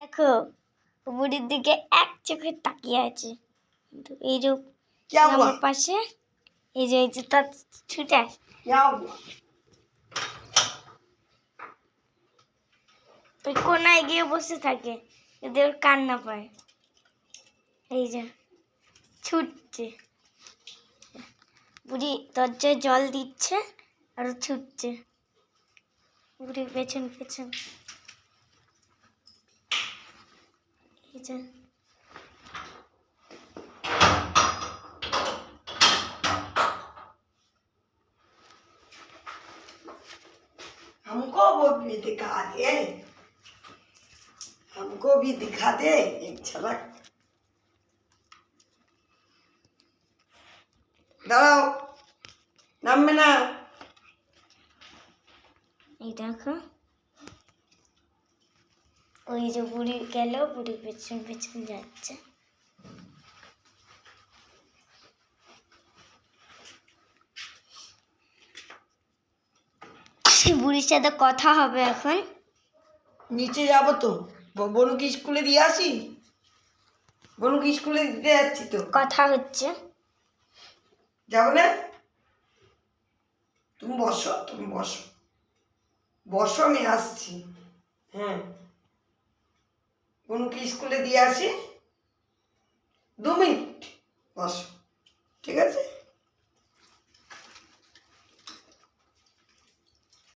দেখো বুড়ির দিকে এক চোখে তাকিয়ে আছে, কিন্তু এই যে আমার পাশে এই যে তার ছুটে আসে, ওই কোনায় গিয়ে বসে থাকে যদি ওর কান্না পায়। এই যে ছুটছে, বুড়ি দরজায় জল দিচ্ছে আর ছুটছে বুড়ি পেছন পেছন। এই যে हमको वो भी दिखा दे, हमको भी दिखा दे एक झलक। দাঁড়াও, নামবে না। এই দেখো ওই যে বুড়ি গেল, বুড়ি পেছন পেছন যাচ্ছে। বুড়ির সাথে কথা হবে এখন। নিচে যাবো তো, বনুকে স্কুলে দিয়ে আসি, বনুকে স্কুলে দিতে যাচ্ছি তো। কথা হচ্ছে, যাবো না? তুমি বসো, তুমি বসো, বসো, আমি আসছি। হ্যাঁ, বনুকে স্কুলে দিয়ে আসি।